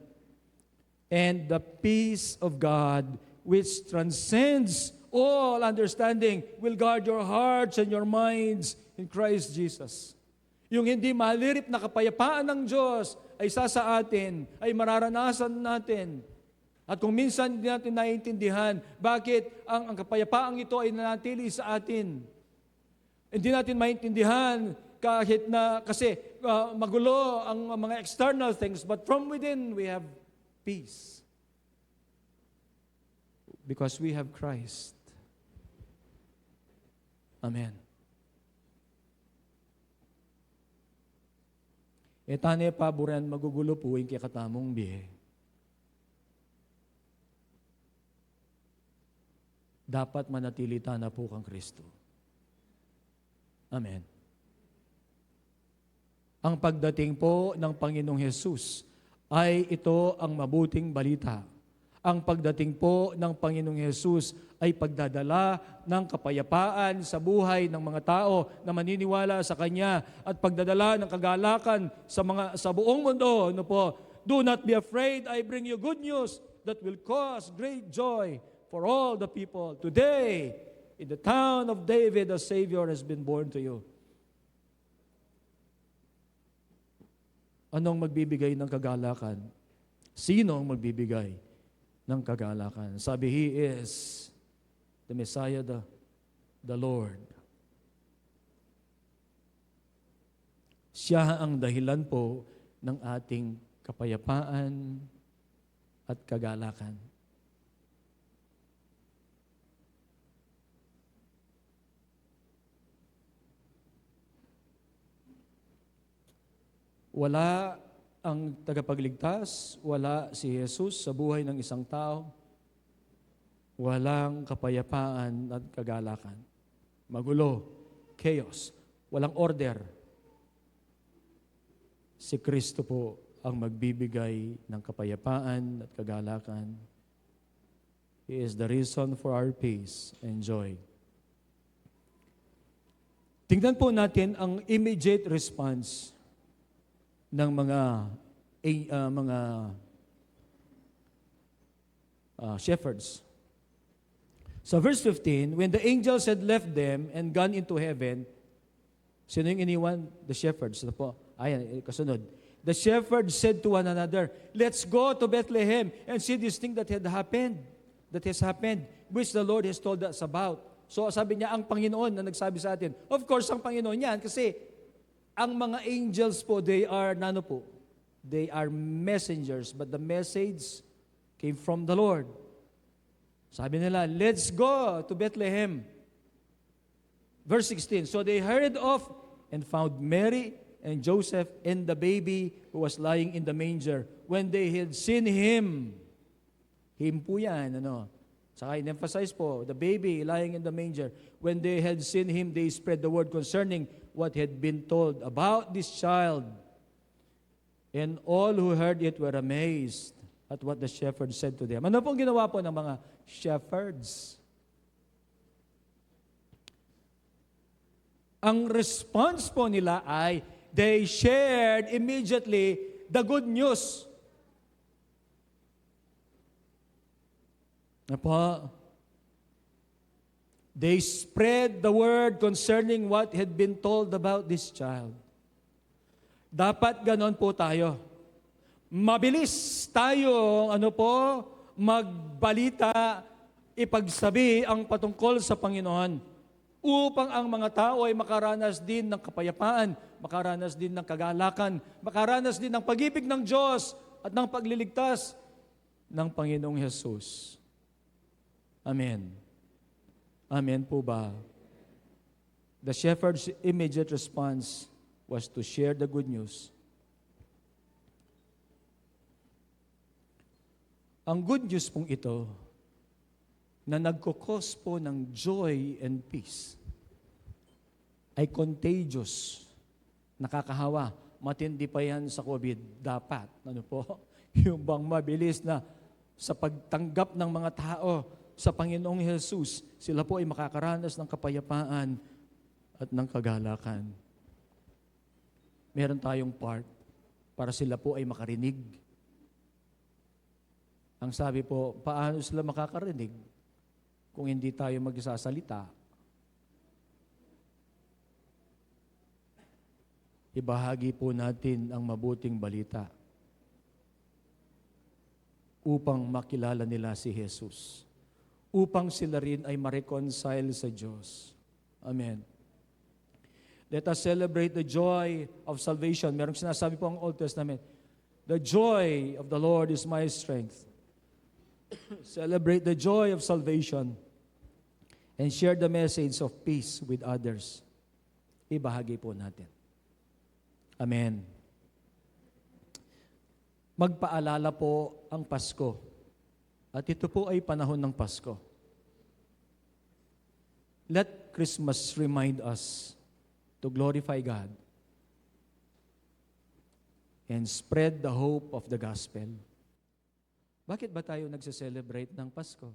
Speaker 2: and the peace of God which transcends all understanding will guard your hearts and your minds in Christ Jesus. Yung hindi malirip na kapayapaan ng Diyos ay sa atin, ay mararanasan natin. At kung minsan hindi natin naiintindihan, bakit ang kapayapaang ito ay nanatili sa atin? Hindi natin maintindihan kahit na kasi magulo ang mga external things, but from within we have peace. Because we have Christ. Amen. Etane paboran magugulo po yung kikatamong bihe. Dapat manatili na po kang Kristo. Amen. Ang pagdating po ng Panginoong Hesus ay ito ang mabuting balita. Ang pagdating po ng Panginoong Hesus ay pagdadala ng kapayapaan sa buhay ng mga tao na maniniwala sa Kanya at pagdadala ng kagalakan sa buong mundo. Ano po? Do not be afraid, I bring you good news that will cause great joy for all the people. Today, in the town of David, a Savior has been born to you. Anong magbibigay ng kagalakan? Sino ang magbibigay ng kagalakan? Sabi, He is the Messiah, the Lord. Siya ang dahilan po ng ating kapayapaan at kagalakan. Wala ang tagapagligtas, wala si Jesus sa buhay ng isang tao, walang kapayapaan at kagalakan. Magulo, chaos, walang order. Si Kristo po ang magbibigay ng kapayapaan at kagalakan. He is the reason for our peace and joy. Tingnan po natin ang immediate response ng mga shepherds. So verse 15, when the angels had left them and gone into heaven, sino yung iniwan? The shepherds. Ano po? Ayan, kasunod. The shepherds said to one another, let's go to Bethlehem and see this thing that has happened, which the Lord has told us about. So sabi niya, ang Panginoon na nagsabi sa atin. Of course, ang Panginoon yan kasi ang mga angels po, they are messengers, but the message came from the Lord. Sabi nila, let's go to Bethlehem. Verse 16, so they hurried off and found Mary and Joseph and the baby who was lying in the manger. When they had seen him po yan, Saka in-emphasize po, the baby lying in the manger. When they had seen him, they spread the word concerning what had been told about this child. And all who heard it were amazed at what the shepherds said to them. Ano pong ginawa po ng mga shepherds? Ang response po nila ay, they shared immediately the good news. They spread the word concerning what had been told about this child. Dapat ganon po tayo. Mabilis tayo, magbalita, ipagsabi ang patungkol sa Panginoon upang ang mga tao ay makaranas din ng kapayapaan, makaranas din ng kagalakan, makaranas din ng pag-ibig ng Diyos at ng pagliligtas ng Panginoong Hesus. Amen. Amen po ba? The shepherd's immediate response was to share the good news. Ang good news pong ito, na nagkukos po ng joy and peace, ay contagious, nakakahawa. Matindi pa yan sa COVID. Dapat, yung bang mabilis na sa pagtanggap ng mga tao sa Panginoong Hesus, sila po ay makakaranas ng kapayapaan at ng kagalakan. Meron tayong part para sila po ay makarinig. Ang sabi po, paano sila makakarinig kung hindi tayo magsasalita? Ibahagi po natin ang mabuting balita upang makilala nila si Jesus, upang sila rin ay ma-reconcile sa Diyos. Amen. Let us celebrate the joy of salvation. Merong sinasabi po ang Old Testament, the joy of the Lord is my strength. Celebrate the joy of salvation and share the message of peace with others. Ibahagi po natin. Amen. Magpaalala po ang Pasko. At ito po ay panahon ng Pasko. Let Christmas remind us to glorify God and spread the hope of the gospel. Bakit ba tayo nagse-celebrate ng Pasko?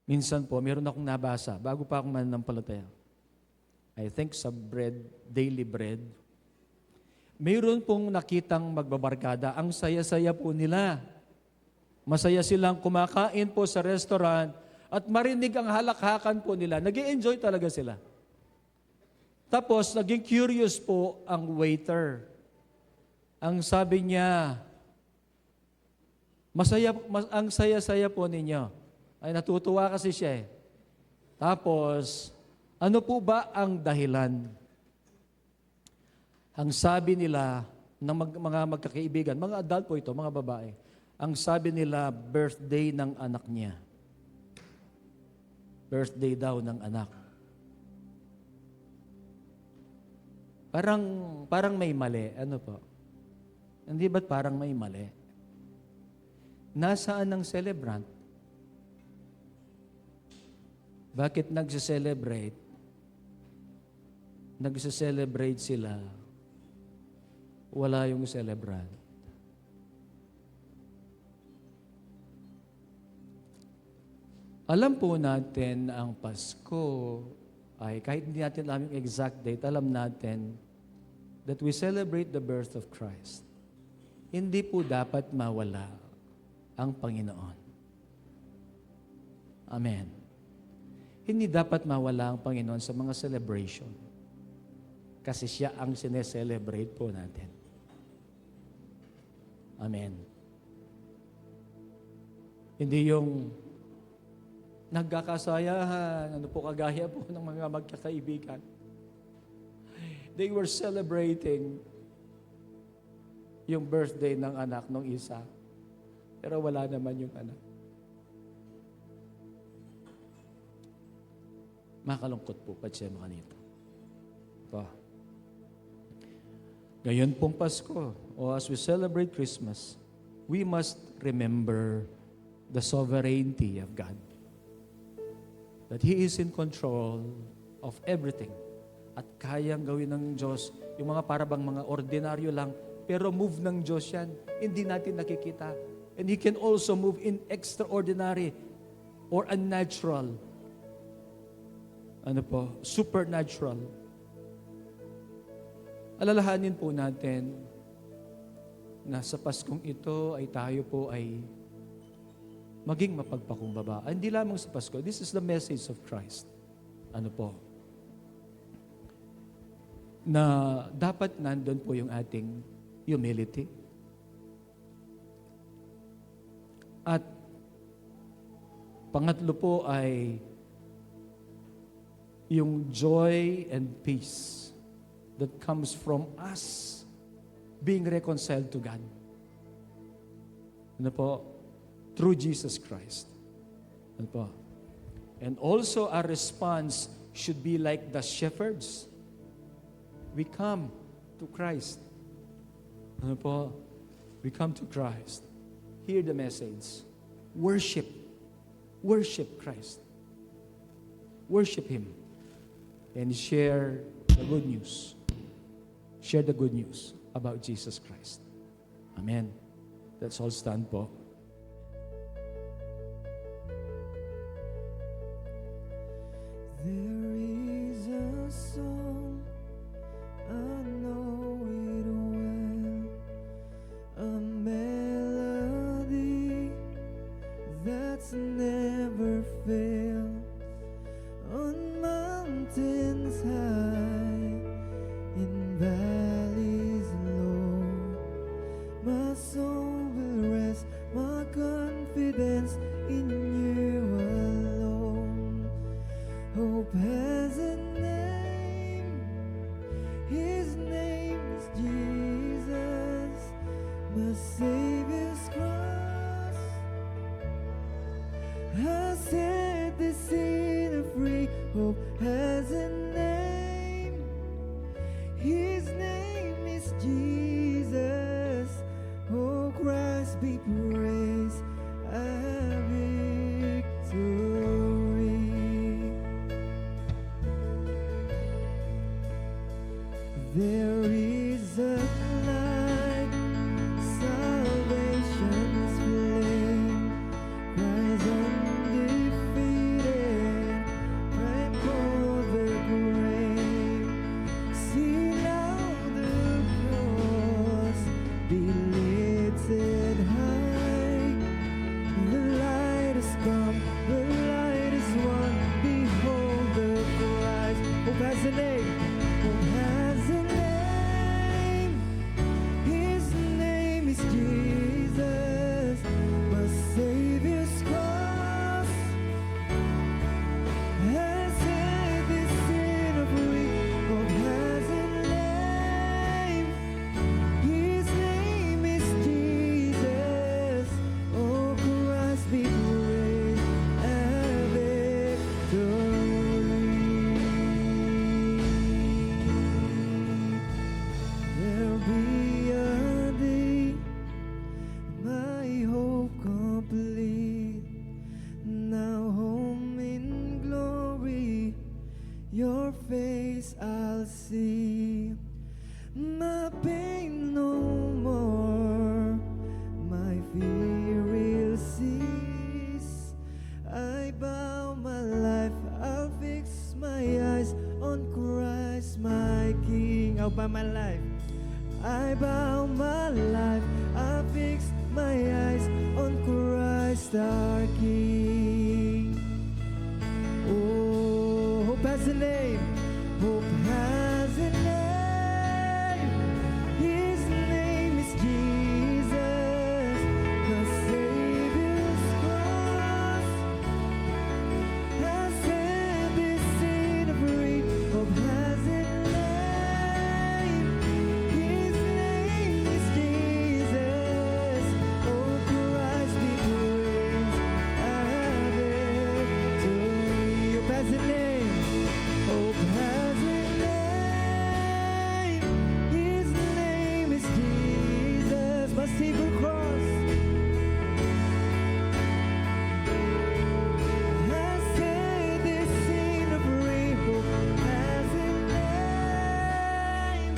Speaker 2: Minsan po, meron akong nabasa, bago pa akong mananampalataya. I think sa daily bread, mayroon pong nakitang magbabarkada. Ang saya-saya po nila. Masaya silang kumakain po sa restaurant at marinig ang halakhakan po nila. Nag-i-enjoy talaga sila. Tapos, naging curious po ang waiter. Ang sabi niya, ang saya-saya po ninyo. Ay natutuwa kasi siya eh. Tapos, ano po ba ang dahilan? Ang sabi nila ng mga magkakaibigan, mga adult po ito, mga babae, ang sabi nila, birthday ng anak niya. Birthday daw ng anak. Parang may mali. Ano po? Hindi ba't parang may mali? Nasaan ang celebrant? Bakit nagse-celebrate? Nagse-celebrate sila. Wala yung celebrant. Alam po natin ang Pasko ay kahit hindi natin alam yung exact date, alam natin that we celebrate the birth of Christ. Hindi po dapat mawala ang Panginoon. Amen. Hindi dapat mawala ang Panginoon sa mga celebration. Kasi siya ang sineselebrate po natin. Amen. Hindi yung nagkakasayahan, ano po kagaya po ng mga magkakaibigan. They were celebrating yung birthday ng anak ng isa. Pero wala naman yung anak. Makalungkot po, patsya mga nito. Ito. Ngayon pong Pasko, o as we celebrate Christmas, we must remember the sovereignty of God. That He is in control of everything. At kayang gawin ng Diyos, yung mga parabang mga ordinaryo lang, pero move ng Diyos yan, hindi natin nakikita. And He can also move in extraordinary or unnatural. Ano po? Supernatural. Alalahanin po natin na sa Paskong ito ay tayo po ay maging mapagpakumbaba. Hindi lamang sa Pasko. This is the message of Christ. Ano po? Na dapat nandun po yung ating humility. At pangatlo po ay yung joy and peace that comes from us being reconciled to God. Ano po? Through Jesus Christ. Ano po? And also our response should be like the shepherds. We come to Christ. Ano po? We come to Christ. Hear the message. Worship. Worship Christ. Worship Him. And share the good news. Share the good news about Jesus Christ. Amen. Let's all stand po.
Speaker 1: There is a song, I know it well, a melody that's never failed. On mountains high, in valleys low, my soul will rest, my confidence in you alone. Hope I bow my life, I fix my eyes on Christ our King. Oh, hope has a name, hope has a name. His name is Jesus, the Savior's cross has set this sinner free. Hope has a name, His name is Jesus. Oh, Christ be praised, have victory. Hope has a name, hope has a name. His name is Jesus, must he be cross has set this sinner free. Hope has a name,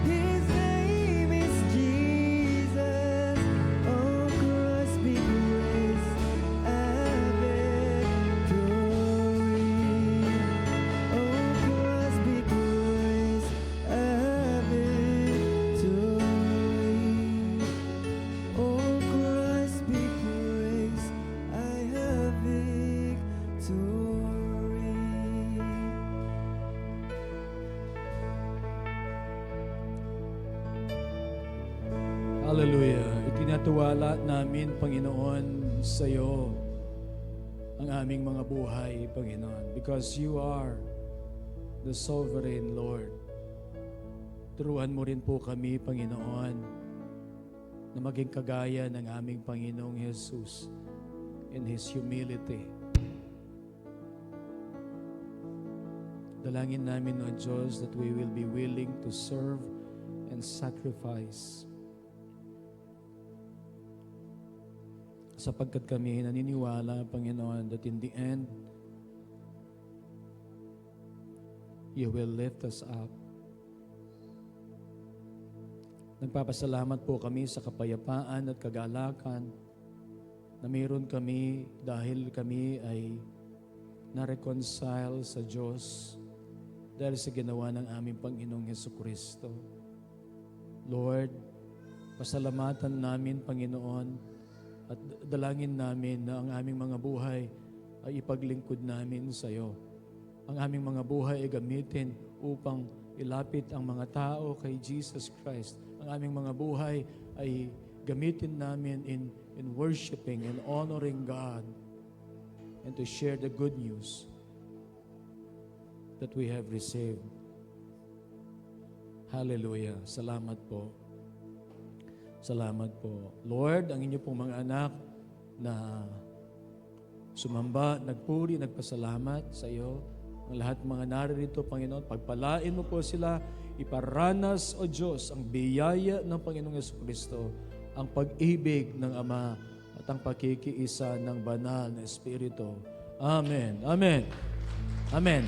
Speaker 1: His name is Jesus. Oh, Christ be praised, have victory. Oh, Christ be praised, have victory. Oh, Christ be praised, I have victory.
Speaker 2: Hallelujah. Itinatuwala namin, Panginoon, sa iyo ang aming mga buhay, Panginoon, because you are the sovereign Lord. Turuan mo rin po kami, Panginoon, na maging kagaya ng aming Panginoong Jesus in His humility. Dalangin namin, O Diyos, that we will be willing to serve and sacrifice. Sapagkat kami naniniwala, Panginoon, that in the end, you will lift us up. Nagpapasalamat po kami sa kapayapaan at kagalakan na mayroon kami dahil kami ay na-reconcile sa Diyos dahil sa ginawa ng aming Panginoong Hesukristo. Lord, pasalamatan namin, Panginoon, at dalangin namin na ang aming mga buhay ay ipaglingkod namin sa iyo. Ang aming mga buhay ay gamitin upang ilapit ang mga tao kay Jesus Christ. Ang aming mga buhay ay gamitin namin in worshiping and honoring God and to share the good news that we have received. Hallelujah. Salamat po. Salamat po. Lord, ang inyo pong mga anak na sumamba, nagpuri, nagpasalamat sa iyo. Ang lahat mga naririto, Panginoon, pagpalain mo po sila, iparanas, O Diyos, ang biyaya ng Panginoong Jesucristo, ang pag-ibig ng Ama at ang pakikiisa ng banal na Espiritu. Amen. Amen. Amen.